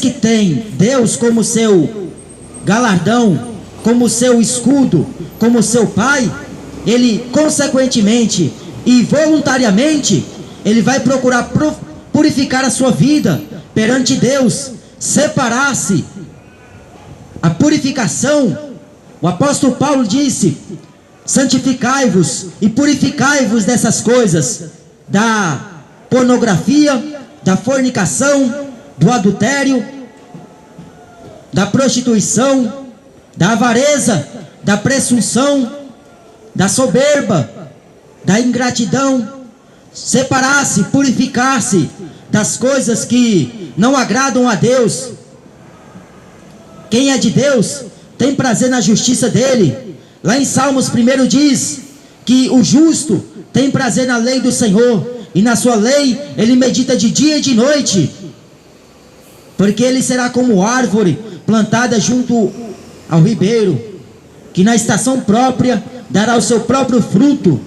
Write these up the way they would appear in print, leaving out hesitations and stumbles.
aqueles que têm Deus como seu galardão, como seu escudo, como seu pai, ele consequentemente e voluntariamente, ele vai procurar purificar a sua vida perante Deus, separar-se. A purificação, o apóstolo Paulo disse: santificai-vos e purificai-vos dessas coisas, da pornografia, da fornicação, do adultério, da prostituição, da avareza, da presunção, da soberba, da ingratidão. Separar-se, purificar-se das coisas que não agradam a Deus. Quem é de Deus tem prazer na justiça dele. Lá em Salmos 1 diz que o justo tem prazer na lei do Senhor, e na sua lei ele medita de dia e de noite, porque ele será como árvore plantada junto ao ribeiro, que na estação própria dará o seu próprio fruto.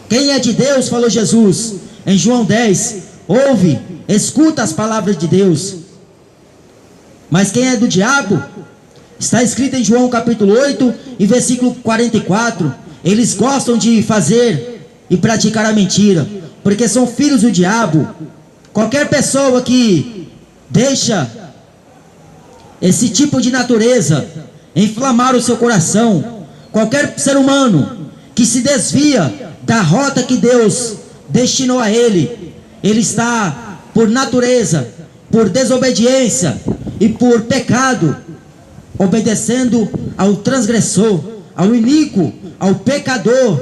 Quem é de Deus, falou Jesus em João 10, ouve, escuta as palavras de Deus. Mas quem é do diabo, está escrito em João capítulo 8 e versículo 44, eles gostam de fazer e praticar a mentira, porque são filhos do diabo. Qualquer pessoa que deixa esse tipo de natureza inflamar o seu coração, qualquer ser humano que se desvia da rota que Deus destinou a ele, ele está, por natureza, por desobediência e por pecado, obedecendo ao transgressor, ao iníquo, ao pecador,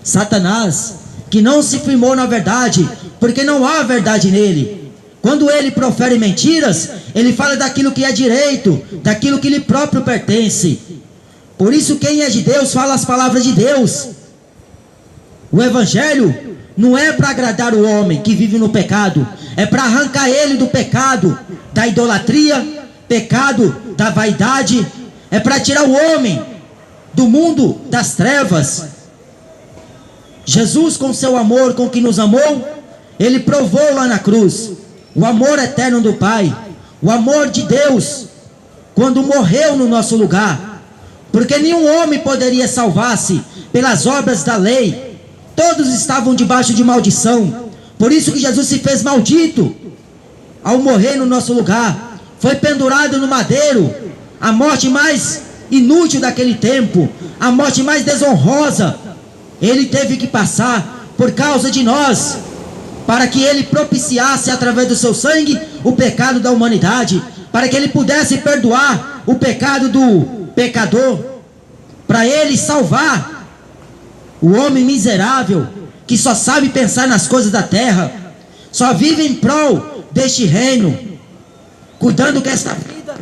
Satanás, que não se firmou na verdade, porque não há verdade nele. Quando ele profere mentiras, ele fala daquilo que é direito, daquilo que lhe próprio pertence. Por isso, quem é de Deus fala as palavras de Deus. O evangelho não é para agradar o homem que vive no pecado, é para arrancar ele do pecado, da idolatria, pecado da vaidade, é para tirar o homem do mundo das trevas. Jesus, com seu amor, com que nos amou, ele provou lá na cruz o amor eterno do Pai, o amor de Deus, quando morreu no nosso lugar, porque nenhum homem poderia salvar-se pelas obras da lei. Todos estavam debaixo de maldição. Por isso que Jesus se fez maldito ao morrer no nosso lugar. Foi pendurado no madeiro, a morte mais inútil daquele tempo, a morte mais desonrosa. Ele teve que passar por causa de nós, para que ele propiciasse através do seu sangue o pecado da humanidade, para que ele pudesse perdoar o pecado do pecador, para ele salvar o homem miserável que só sabe pensar nas coisas da terra, só vive em prol deste reino, cuidando que esta vida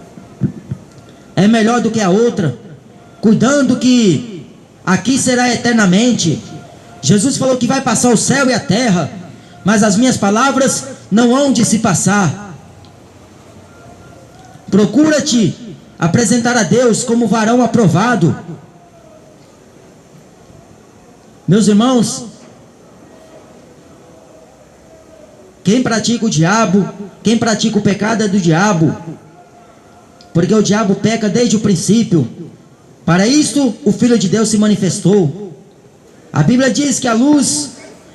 é melhor do que a outra, cuidando que aqui será eternamente. Jesus falou que vai passar o céu e a terra, mas as minhas palavras não hão de se passar. Procura-te apresentar a Deus como varão aprovado. Meus irmãos, quem pratica o diabo, quem pratica o pecado é do diabo, porque o diabo peca desde o princípio. Para isto o Filho de Deus se manifestou. A Bíblia diz que a luz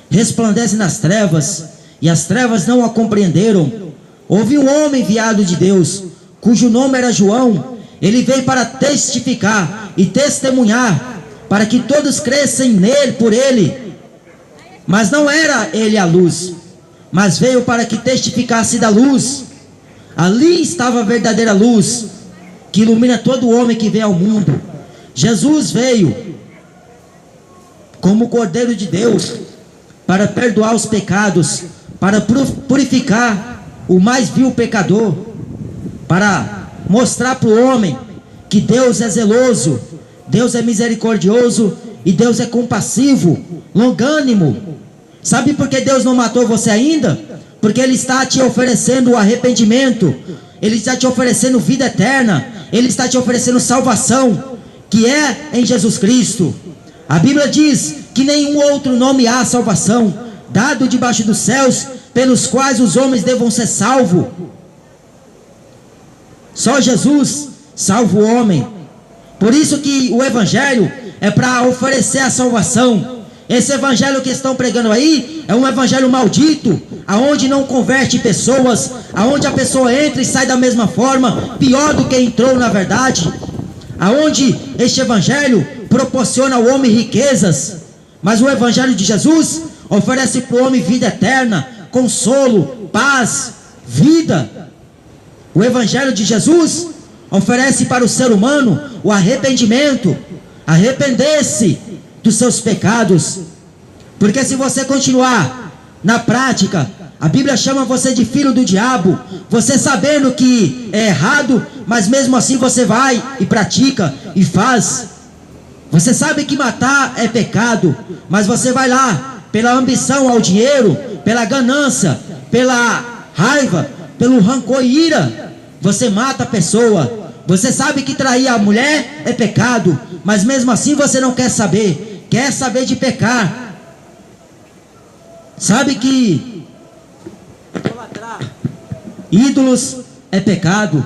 resplandece nas trevas, e as trevas não a compreenderam. Houve um homem enviado de Deus, cujo nome era João. Ele veio para testificar e testemunhar, para que todos crescem nele, por ele. Mas não era ele a luz, mas veio para que testificasse da luz. Ali estava a verdadeira luz, que ilumina todo homem que vem ao mundo. Jesus veio como Cordeiro de Deus, para perdoar os pecados, para purificar o mais vil pecador, para mostrar para o homem que Deus é zeloso, Deus é misericordioso e Deus é compassivo, longânimo. Sabe por que Deus não matou você ainda? Porque Ele está te oferecendo o arrependimento, Ele está te oferecendo vida eterna, Ele está te oferecendo salvação, que é em Jesus Cristo. A Bíblia diz que nenhum outro nome há salvação, dado debaixo dos céus, pelos quais os homens devam ser salvos. Só Jesus salva o homem. Por isso que o evangelho é para oferecer a salvação. Esse evangelho que estão pregando aí é um evangelho maldito, aonde não converte pessoas, aonde a pessoa entra e sai da mesma forma, pior do que entrou na verdade. Aonde este evangelho proporciona ao homem riquezas, mas o evangelho de Jesus oferece para o homem vida eterna, consolo, paz, vida. O evangelho de Jesus oferece para o ser humano o arrependimento, arrepender-se dos seus pecados. Porque se você continuar na prática, a Bíblia chama você de filho do diabo, você sabendo que é errado, mas mesmo assim você vai e pratica e faz. Você sabe que matar é pecado, mas você vai lá pela ambição ao dinheiro, pela ganância, pela raiva, pelo rancor e ira, você mata a pessoa. Você sabe que trair a mulher é pecado, mas mesmo assim você não quer saber de pecar. Sabe que ídolos é pecado,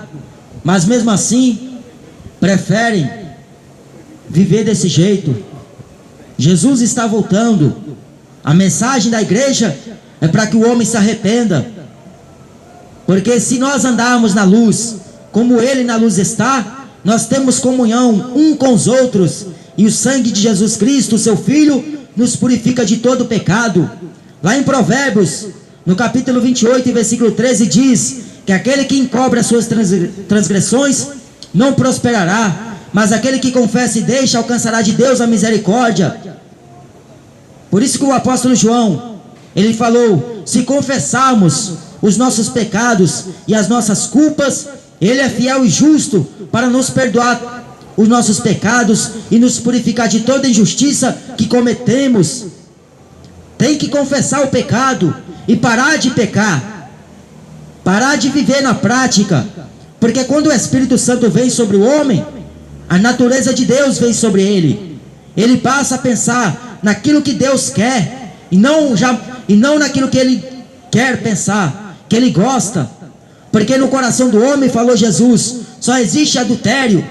mas mesmo assim preferem viver desse jeito. Jesus está voltando. A mensagem da igreja é para que o homem se arrependa, porque se nós andarmos na luz como ele na luz está, nós temos comunhão um com os outros, e o sangue de Jesus Cristo, seu Filho, nos purifica de todo pecado. Lá em Provérbios, no capítulo 28, versículo 13, diz que aquele que encobre as suas transgressões não prosperará, mas aquele que confessa e deixa alcançará de Deus a misericórdia. Por isso que o apóstolo João, ele falou: se confessarmos os nossos pecados e as nossas culpas, ele é fiel e justo para nos perdoar os nossos pecados e nos purificar de toda injustiça que cometemos. Tem que confessar o pecado e parar de pecar, parar de viver na prática, porque quando o Espírito Santo vem sobre o homem, a natureza de Deus vem sobre ele. Ele passa a pensar naquilo que Deus quer e não naquilo que ele quer pensar, que ele gosta. Porque no coração do homem, falou Jesus, só existe adultério,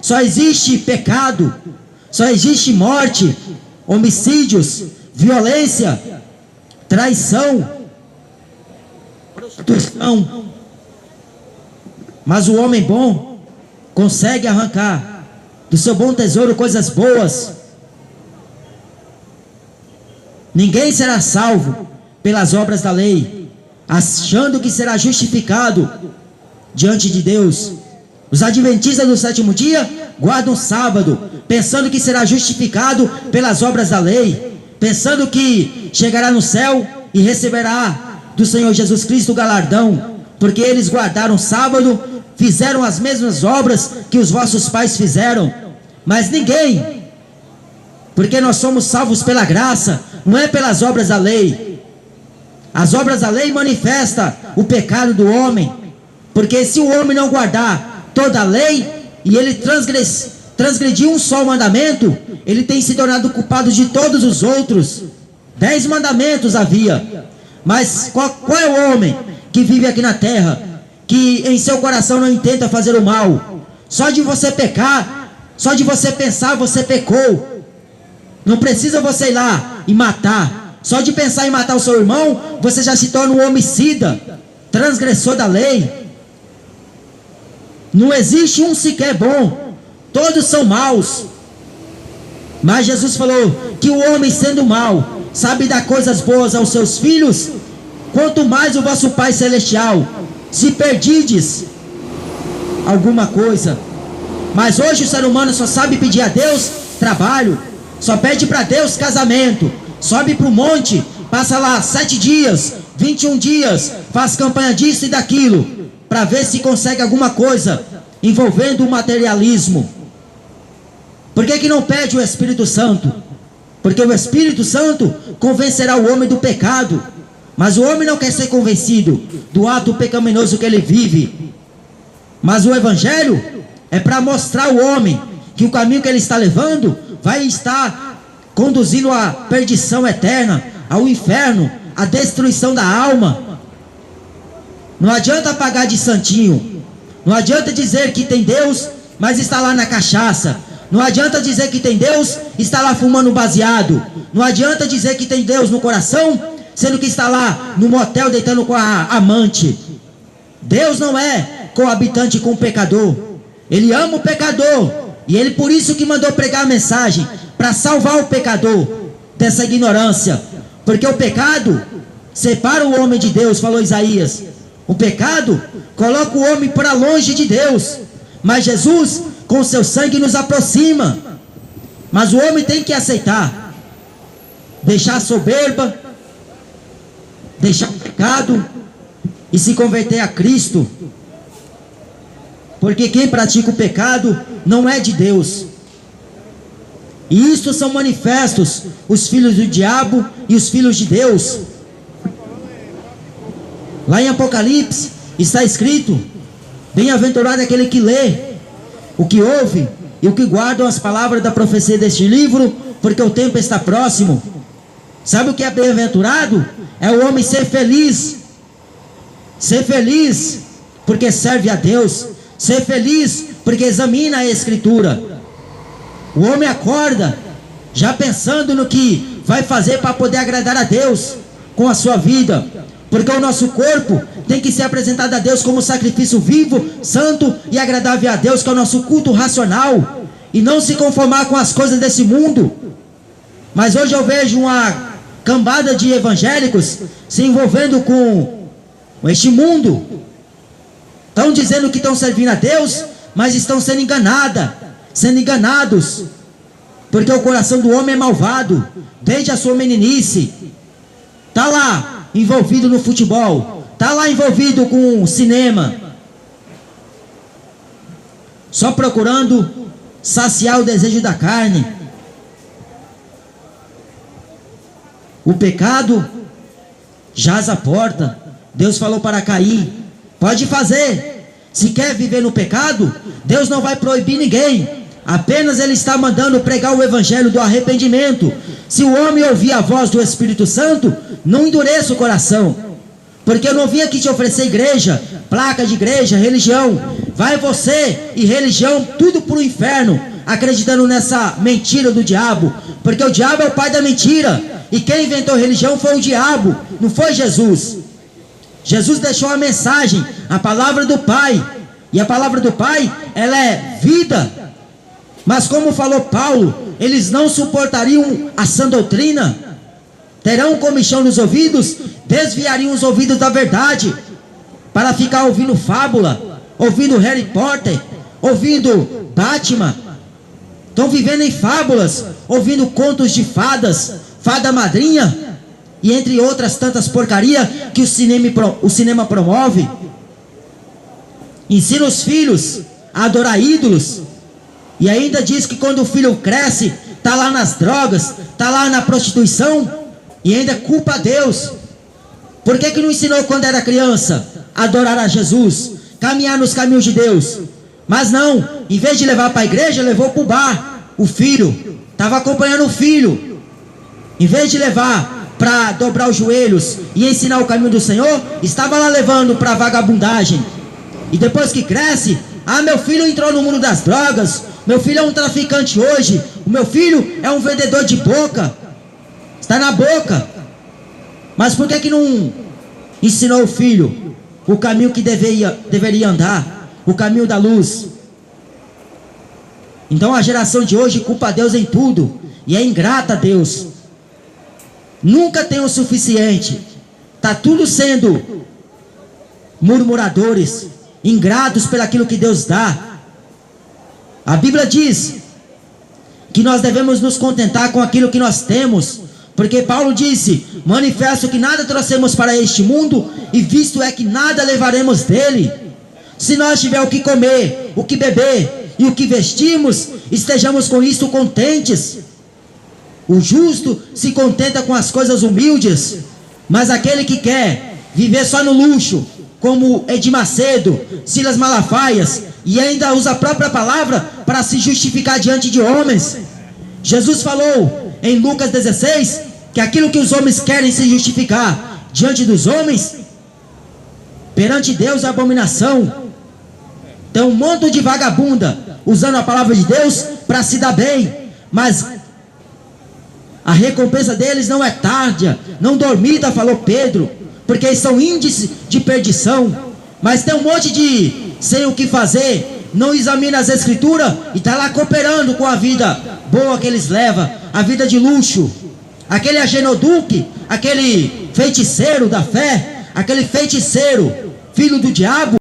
só existe pecado, só existe morte, homicídios, violência, traição, prostituição. Mas o homem bom consegue arrancar do seu bom tesouro coisas boas. Ninguém será salvo pelas obras da lei, achando que será justificado diante de Deus. Os adventistas do sétimo dia guardam o sábado, pensando que será justificado pelas obras da lei, pensando que chegará no céu e receberá do Senhor Jesus Cristo o galardão, porque eles guardaram o sábado, fizeram as mesmas obras que os vossos pais fizeram. Mas ninguém, porque nós somos salvos pela graça, não é pelas obras da lei. As obras da lei manifestam o pecado do homem, porque se o homem não guardar toda a lei e ele transgredir um só mandamento, ele tem se tornado culpado de todos os outros. 10 mandamentos havia, mas qual é o homem que vive aqui na terra, que em seu coração não intenta fazer o mal? Só de você pecar, só de você pensar, você pecou. Não precisa você ir lá e matar. Só de pensar em matar o seu irmão, você já se torna um homicida, transgressor da lei. Não existe um sequer bom, todos são maus. Mas Jesus falou que o homem, sendo mau, sabe dar coisas boas aos seus filhos, quanto mais o vosso Pai Celestial, se perdides alguma coisa. Mas hoje o ser humano só sabe pedir a Deus trabalho, só pede para Deus casamento, sobe para o monte, passa lá 7 dias, 21 dias, faz campanha disso e daquilo, para ver se consegue alguma coisa, envolvendo o materialismo. Por que não pede o Espírito Santo? Porque o Espírito Santo convencerá o homem do pecado, mas o homem não quer ser convencido do ato pecaminoso que ele vive. Mas o Evangelho é para mostrar ao homem que o caminho que ele está levando vai estar conduzindo à perdição eterna, ao inferno, à destruição da alma. Não adianta pagar de santinho, Não adianta dizer que tem Deus, mas está lá na cachaça. Não adianta dizer que tem Deus, está lá fumando baseado. Não adianta dizer que tem Deus no coração, sendo que está lá no motel deitando com a amante. Deus não é coabitante com o pecador. Ele ama o pecador. E Ele por isso que mandou pregar a mensagem, para salvar o pecador dessa ignorância. Porque o pecado separa o homem de Deus, falou Isaías. O pecado coloca o homem para longe de Deus. Mas Jesus, com seu sangue, nos aproxima. Mas o homem tem que aceitar, deixar a soberba, deixar o pecado e se converter a Cristo. Porque quem pratica o pecado não é de Deus. E isto são manifestos os filhos do diabo e os filhos de Deus. Lá em Apocalipse está escrito: bem-aventurado aquele que lê, o que ouve e o que guardam as palavras da profecia deste livro, porque o tempo está próximo. Sabe o que é bem-aventurado? É o homem ser feliz. Ser feliz porque serve a Deus. Ser feliz porque examina a Escritura. O homem acorda já pensando no que vai fazer para poder agradar a Deus com a sua vida. Porque o nosso corpo tem que ser apresentado a Deus como sacrifício vivo, santo e agradável a Deus, que é o nosso culto racional. E não se conformar com as coisas desse mundo. Mas hoje eu vejo uma cambada de evangélicos se envolvendo com este mundo. Estão dizendo que estão servindo a Deus, mas estão sendo enganados. Porque o coração do homem é malvado, desde a sua meninice. Está lá envolvido no futebol, está lá envolvido com o cinema, só procurando saciar o desejo da carne. O pecado jaz à porta. Deus falou para Caim: pode fazer. Se quer viver no pecado, Deus não vai proibir ninguém. Apenas Ele está mandando pregar o evangelho do arrependimento. Se o homem ouvir a voz do Espírito Santo, não endureça o coração. Porque eu não vim aqui te oferecer igreja, placa de igreja, religião. Vai você e religião tudo para o inferno, acreditando nessa mentira do diabo. Porque o diabo é o pai da mentira. E quem inventou religião foi o diabo, não foi Jesus. Jesus deixou a mensagem, a palavra do Pai. E a palavra do Pai, ela é vida. Mas como falou Paulo, eles não suportariam a sã doutrina, terão comichão nos ouvidos, desviariam os ouvidos da verdade, para ficar ouvindo fábula, ouvindo Harry Potter, ouvindo Batman. Estão vivendo em fábulas, ouvindo contos de fadas, fada madrinha, e entre outras tantas porcarias que o cinema promove. Ensina os filhos a adorar ídolos, e ainda diz que quando o filho cresce, está lá nas drogas, está lá na prostituição, e ainda culpa a Deus. Por que não ensinou quando era criança a adorar a Jesus, caminhar nos caminhos de Deus? Mas não, em vez de levar para a igreja, levou para o bar. O filho estava acompanhando o filho. Em vez de levar para dobrar os joelhos e ensinar o caminho do Senhor, estava lá levando para vagabundagem. E depois que cresce: ah, meu filho entrou no mundo das drogas, meu filho é um traficante hoje, o meu filho é um vendedor de boca. Está na boca. Mas por que não ensinou o filho o caminho que deveria andar, o caminho da luz? Então a geração de hoje culpa a Deus em tudo, e é ingrata a Deus. Nunca tem o suficiente. Está tudo sendo murmuradores, ingratos pelo aquilo que Deus dá. A Bíblia diz que nós devemos nos contentar com aquilo que nós temos, porque Paulo disse: manifesto que nada trouxemos para este mundo, e visto é que nada levaremos dele. Se nós tiver o que comer, o que beber e o que vestimos, estejamos com isto contentes. O justo se contenta com as coisas humildes, mas aquele que quer viver só no luxo, como Edir Macedo, Silas Malafaias, e ainda usa a própria palavra para se justificar diante de homens. Jesus falou em Lucas 16 que aquilo que os homens querem se justificar diante dos homens, perante Deus é abominação. Tem um monte de vagabunda usando a palavra de Deus para se dar bem, mas a recompensa deles não é tardia, não dormida, falou Pedro, porque eles são índices de perdição. Mas tem um monte de sem o que fazer, não examina as escrituras e está lá cooperando com a vida boa que eles levam, a vida de luxo. Aquele Agenoduque, aquele feiticeiro da fé, aquele feiticeiro, filho do diabo,